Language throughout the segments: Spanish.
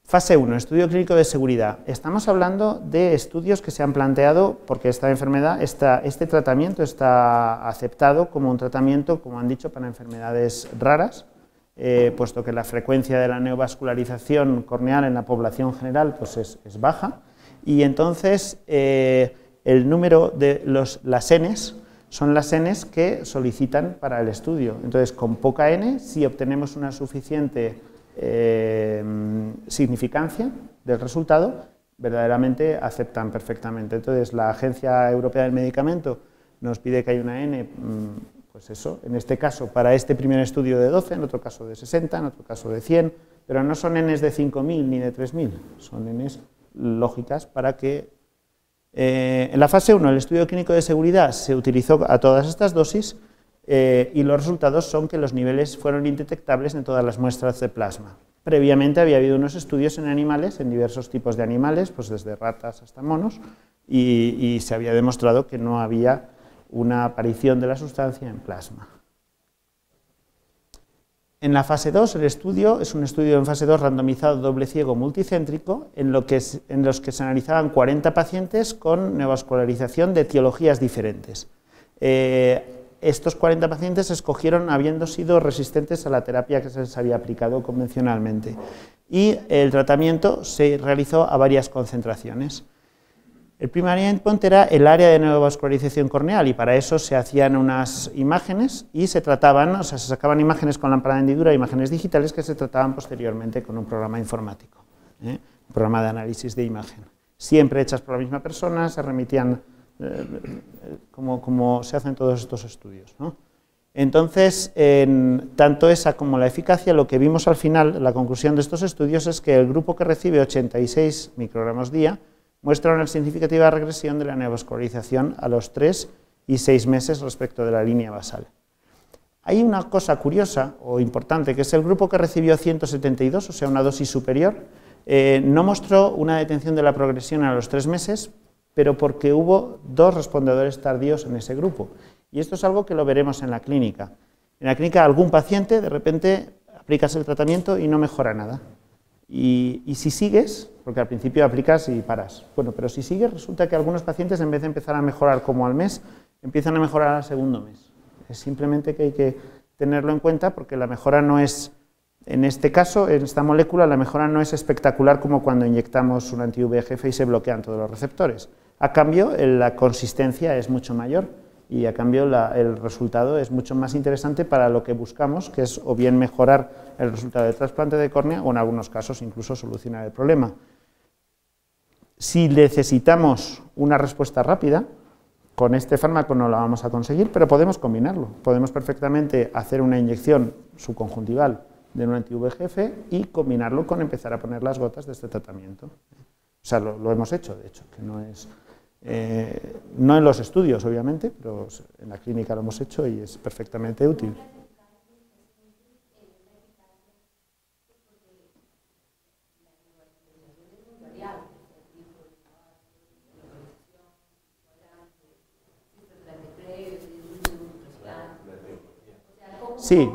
Fase 1, estudio clínico de seguridad. Estamos hablando de estudios que se han planteado porque esta enfermedad, este tratamiento está aceptado como un tratamiento, como han dicho, para enfermedades raras, puesto que la frecuencia de la neovascularización corneal en la población general pues es baja, y entonces el número de las Ns son las Ns que solicitan para el estudio. Entonces, con poca N, si obtenemos una suficiente significancia del resultado, verdaderamente aceptan perfectamente. Entonces, la Agencia Europea del Medicamento nos pide que haya una N, pues eso, en este caso, para este primer estudio de 12, en otro caso de 60, en otro caso de 100, pero no son Ns de 5.000 ni de 3.000, son Ns lógicas para que... en la fase 1, el estudio clínico de seguridad se utilizó a todas estas dosis, y los resultados son que los niveles fueron indetectables en todas las muestras de plasma. Previamente había habido unos estudios en animales, en diversos tipos de animales, pues desde ratas hasta monos, y se había demostrado que no había una aparición de la sustancia en plasma. En la fase 2, el estudio es un estudio en fase 2 randomizado doble ciego multicéntrico, en los que se analizaban 40 pacientes con neovascularización de etiologías diferentes. Estos 40 pacientes se escogieron habiendo sido resistentes a la terapia que se les había aplicado convencionalmente, y el tratamiento se realizó a varias concentraciones. El primer endpoint era el área de neovascularización corneal, y para eso se hacían unas imágenes y se trataban, o sea, se sacaban imágenes con lámpara de hendidura, imágenes digitales que se trataban posteriormente con un programa informático, un programa de análisis de imagen. Siempre hechas por la misma persona, se remitían como se hacen todos estos estudios, ¿no? Entonces, tanto esa como la eficacia, lo que vimos al final, la conclusión de estos estudios es que el grupo que recibe 86 microgramos día muestra una significativa regresión de la neovascularización a los 3 y 6 meses respecto de la línea basal. Hay una cosa curiosa o importante, que es el grupo que recibió 172, o sea, una dosis superior, no mostró una detención de la progresión a los 3 meses, pero porque hubo 2 respondedores tardíos en ese grupo. Y esto es algo que lo veremos en la clínica. En la clínica, algún paciente, de repente, aplicas el tratamiento y no mejora nada. Y si sigues, porque al principio aplicas y paras, bueno, pero si sigues, resulta que algunos pacientes, en vez de empezar a mejorar como al mes, empiezan a mejorar al segundo mes. Es simplemente que hay que tenerlo en cuenta, porque la mejora no es, en este caso, en esta molécula, la mejora no es espectacular como cuando inyectamos un anti-VEGF y se bloquean todos los receptores. A cambio, la consistencia es mucho mayor y a cambio el resultado es mucho más interesante para lo que buscamos, que es o bien mejorar el resultado del trasplante de córnea o en algunos casos incluso solucionar el problema. Si necesitamos una respuesta rápida, con este fármaco no la vamos a conseguir, pero podemos combinarlo. Podemos perfectamente hacer una inyección subconjuntival de un anti-VEGF y combinarlo con empezar a poner las gotas de este tratamiento. O sea, lo hemos hecho, de hecho, que no es... no en los estudios, obviamente, pero en la clínica lo hemos hecho y es perfectamente útil. Sí.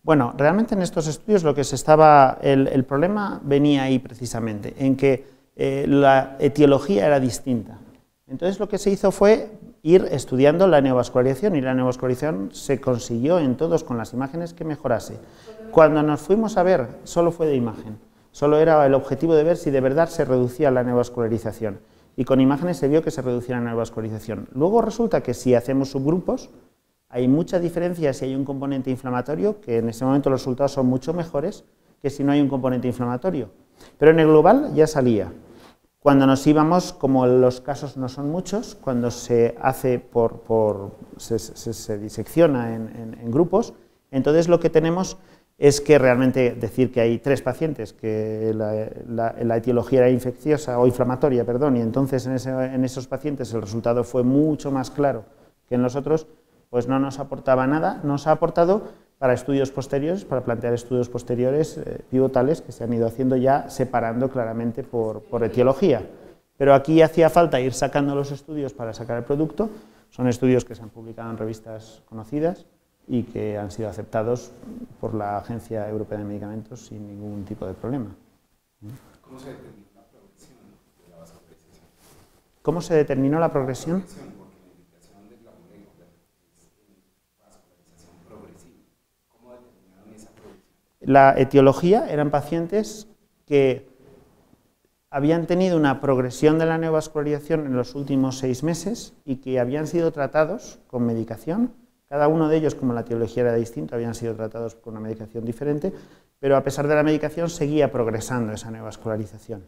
Bueno, realmente en estos estudios lo que se estaba... El problema venía ahí precisamente, en que la etiología era distinta. Entonces lo que se hizo fue ir estudiando la neovascularización, y la neovascularización se consiguió en todos con las imágenes que mejorase. Cuando nos fuimos a ver, solo fue de imagen, solo era el objetivo de ver si de verdad se reducía la neovascularización, y con imágenes se vio que se reducía la neovascularización. Luego resulta que si hacemos subgrupos, hay mucha diferencia si hay un componente inflamatorio, que en ese momento los resultados son mucho mejores que si no hay un componente inflamatorio. Pero en el global ya salía. Cuando nos íbamos, como los casos no son muchos, cuando se hace se disecciona en grupos, entonces lo que tenemos es que realmente decir que hay 3 pacientes que la etiología era infecciosa o inflamatoria, perdón, y entonces en esos pacientes el resultado fue mucho más claro que en los otros, pues no nos aportaba nada. Nos ha aportado para estudios posteriores, para plantear estudios posteriores pivotales que se han ido haciendo ya separando claramente por etiología. Pero aquí hacía falta ir sacando los estudios para sacar el producto. Son estudios que se han publicado en revistas conocidas y que han sido aceptados por la Agencia Europea de Medicamentos sin ningún tipo de problema. ¿Cómo se determinó la progresión de la vascularización? ¿Cómo se determinó la progresión? Porque la indicación de la molécula es vascularización progresiva. ¿Cómo determinaron esa progresión? La etiología eran pacientes que habían tenido una progresión de la neovascularización en los últimos 6 meses y que habían sido tratados con medicación. Cada uno de ellos, como la etiología era distinta, habían sido tratados con una medicación diferente, pero a pesar de la medicación seguía progresando esa neovascularización.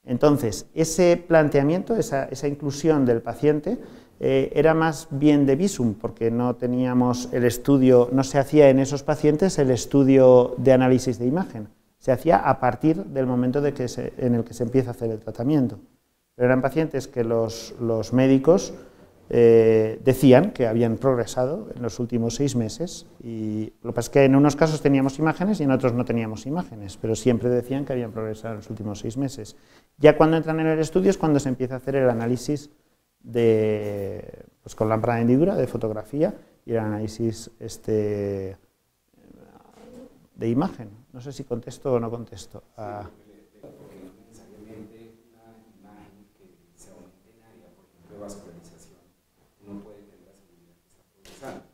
Entonces, ese planteamiento, esa inclusión del paciente, era más bien de visum, porque no teníamos el estudio, no se hacía en esos pacientes el estudio de análisis de imagen, se hacía a partir del momento en el que se empieza a hacer el tratamiento. Pero eran pacientes que los médicos decían que habían progresado en los últimos 6 meses, y lo que pasa es que en unos casos teníamos imágenes y en otros no teníamos imágenes, pero siempre decían que habían progresado en los últimos 6 meses. Ya cuando entran en el estudio es cuando se empieza a hacer el análisis pues con lámpara de hendidura, de fotografía, y el análisis de imagen. No sé si contesto o no contesto. Porque no necesariamente una imagen que se aumente en área, por ejemplo, de vascularización, uno puede tener la seguridad que está progresando.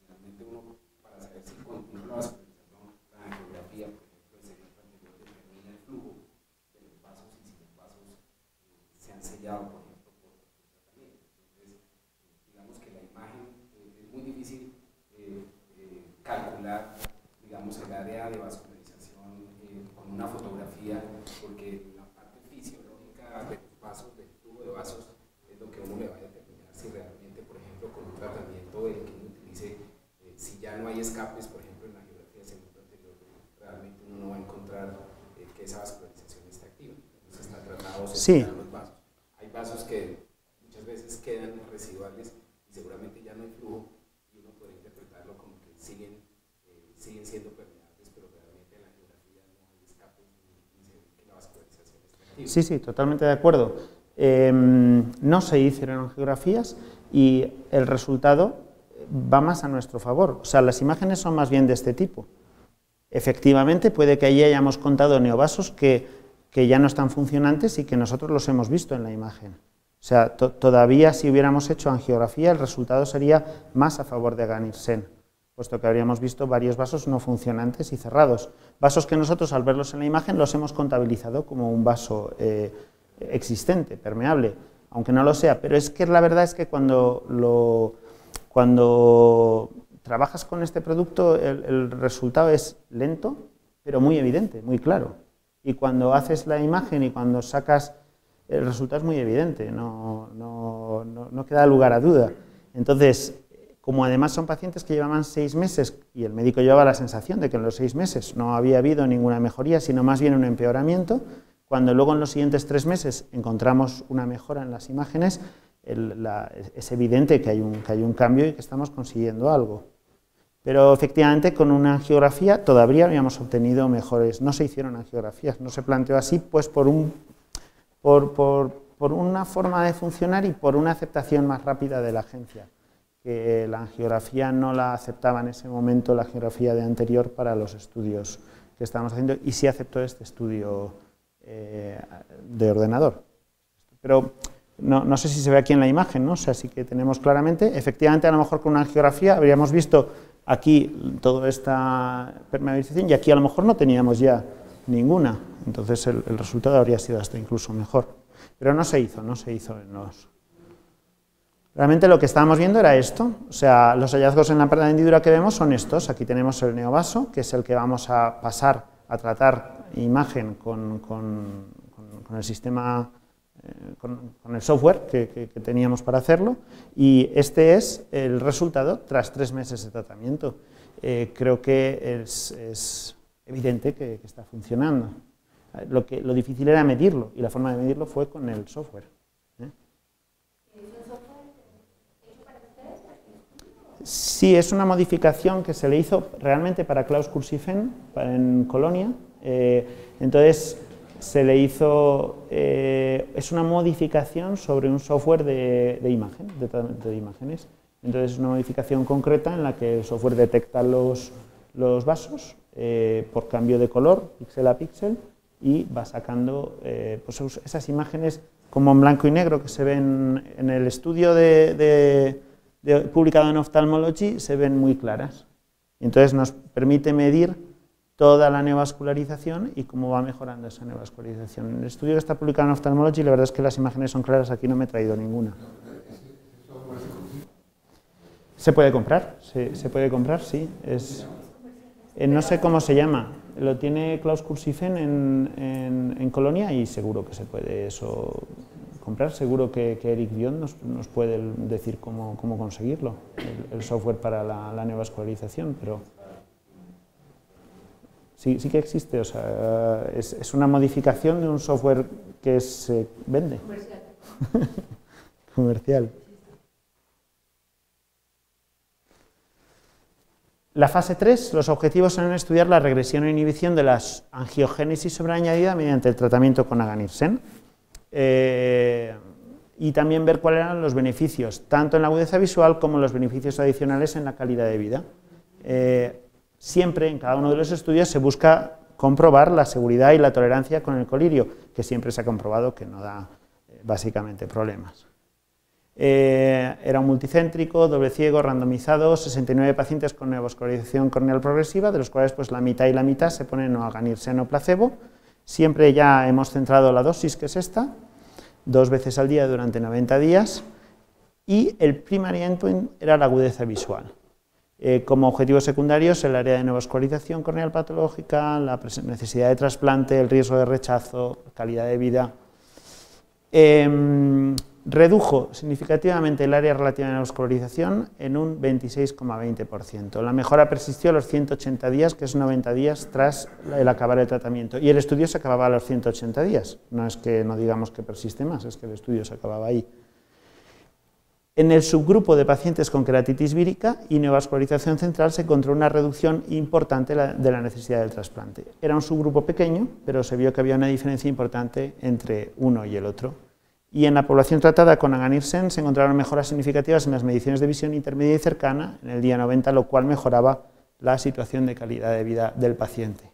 Generalmente uno, para saber si continúa la vascularización, la angiografía, por ejemplo, el segmento anterior determina el flujo de los vasos y si los vasos se han sellado, por ejemplo, por el tratamiento. Entonces, digamos que la imagen es muy difícil calcular, digamos, el área de vascularización con una fotografía, porque la parte fisiológica de los vasos, del tubo de vasos, es lo que uno le va a determinar si realmente, por ejemplo, con un tratamiento el que uno utilice, si ya no hay escapes, por ejemplo, en la angiografía del segmento anterior, realmente uno no va a encontrar que esa vascularización esté activa. Entonces está tratado de separar los vasos. Hay vasos que muchas veces quedan residuales y seguramente ya no hay flujo, y uno puede interpretarlo como que siguen siendo permeables, pero realmente en la angiografía no hay escapes ni se ve que la vascularización está activa. Sí, sí, totalmente de acuerdo. No se hicieron angiografías y el resultado va más a nuestro favor. O sea, las imágenes son más bien de este tipo. Efectivamente, puede que allí hayamos contado neovasos que ya no están funcionantes y que nosotros los hemos visto en la imagen. O sea, todavía si hubiéramos hecho angiografía, el resultado sería más a favor de Aganirsen, puesto que habríamos visto varios vasos no funcionantes y cerrados. Vasos que nosotros, al verlos en la imagen, los hemos contabilizado como un vaso existente, permeable, aunque no lo sea. Pero es que la verdad es que cuando trabajas con este producto, el resultado es lento, pero muy evidente, muy claro. Y cuando haces la imagen y cuando sacas, el resultado es muy evidente, no queda lugar a duda. Entonces, como además son pacientes que llevaban 6 meses y el médico llevaba la sensación de que en los 6 meses no había habido ninguna mejoría, sino más bien un empeoramiento, cuando luego en los siguientes 3 meses encontramos una mejora en las imágenes, es evidente que hay un cambio y que estamos consiguiendo algo. Pero efectivamente con una angiografía todavía habíamos obtenido mejores. No se hicieron angiografías, no se planteó así, pues por una forma de funcionar y por una aceptación más rápida de la agencia, que la angiografía no la aceptaba en ese momento, la angiografía de anterior para los estudios que estábamos haciendo, y sí aceptó este estudio de ordenador. Pero no sé si se ve aquí en la imagen, ¿no? O sea, sí que tenemos claramente, efectivamente a lo mejor con una angiografía habríamos visto aquí toda esta permeabilización y aquí a lo mejor no teníamos ya ninguna, entonces el resultado habría sido hasta incluso mejor. Pero no se hizo en los... Realmente lo que estábamos viendo era esto, o sea, los hallazgos en la lámpara de hendidura que vemos son estos. Aquí tenemos el neovaso, que es el que vamos a pasar a tratar imagen con el sistema, con el software que teníamos para hacerlo, y este es el resultado tras 3 meses de tratamiento. Creo que es evidente que está funcionando. Lo difícil era medirlo, y la forma de medirlo fue con el software. Sí, es una modificación que se le hizo realmente para Klaus Kurzifen en Colonia. Entonces se le hizo, es una modificación sobre un software de imagen, de tratamiento de imágenes. Entonces es una modificación concreta en la que el software detecta los vasos por cambio de color, píxel a píxel, y va sacando pues esas imágenes como en blanco y negro que se ven en el estudio publicado en Ophthalmology, se ven muy claras. Entonces nos permite medir toda la neovascularización y cómo va mejorando esa neovascularización. En el estudio que está publicado en Ophthalmology, la verdad es que las imágenes son claras, aquí no me he traído ninguna. ¿Se puede comprar? Se puede comprar, sí. No sé cómo se llama, lo tiene Klaus Kursifen en Colonia y seguro que se puede eso comprar, seguro que Eric Dion nos puede decir cómo conseguirlo, el software para la neovascularización, pero sí que existe, o sea, es una modificación de un software que se vende. Comercial. Comercial. La fase 3, los objetivos son estudiar la regresión o inhibición de la angiogénesis sobreañadida mediante el tratamiento con aganirsen y también ver cuáles eran los beneficios, tanto en la agudeza visual como los beneficios adicionales en la calidad de vida. Siempre, en cada uno de los estudios, se busca comprobar la seguridad y la tolerancia con el colirio, que siempre se ha comprobado que no da básicamente problemas. Era un multicéntrico, doble ciego, randomizado, 69 pacientes con neovascularización corneal progresiva, de los cuales pues la mitad y la mitad se ponen o aganirsen o placebo. Siempre ya hemos centrado la dosis, que es esta, 2 veces al día durante 90 días, y el primary endpoint era la agudeza visual. Como objetivos secundarios, el área de neovascularización corneal patológica, la necesidad de trasplante, el riesgo de rechazo, calidad de vida. Redujo significativamente el área relativa a la neovascularización en un 26,20%. La mejora persistió a los 180 días, que es 90 días tras el acabar el tratamiento. Y el estudio se acababa a los 180 días. No es que no digamos que persiste más, es que el estudio se acababa ahí. En el subgrupo de pacientes con queratitis vírica y neovascularización central se encontró una reducción importante de la necesidad del trasplante. Era un subgrupo pequeño, pero se vio que había una diferencia importante entre uno y el otro. Y en la población tratada con aganirsen se encontraron mejoras significativas en las mediciones de visión intermedia y cercana en el día 90, lo cual mejoraba la situación de calidad de vida del paciente.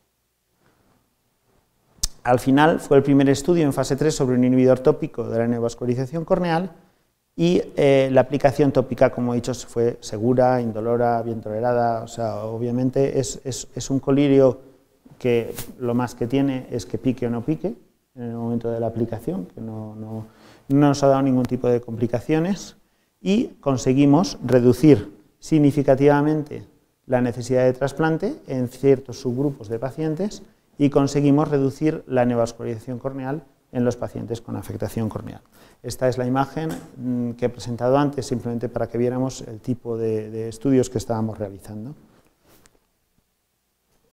Al final fue el primer estudio en fase 3 sobre un inhibidor tópico de la neovascularización corneal y la aplicación tópica, como he dicho, fue segura, indolora, bien tolerada. O sea, obviamente es un colirio que lo más que tiene es que pique o no pique en el momento de la aplicación, que no nos ha dado ningún tipo de complicaciones, y conseguimos reducir significativamente la necesidad de trasplante en ciertos subgrupos de pacientes y conseguimos reducir la neovascularización corneal en los pacientes con afectación corneal. Esta es la imagen que he presentado antes, simplemente para que viéramos el tipo de estudios que estábamos realizando.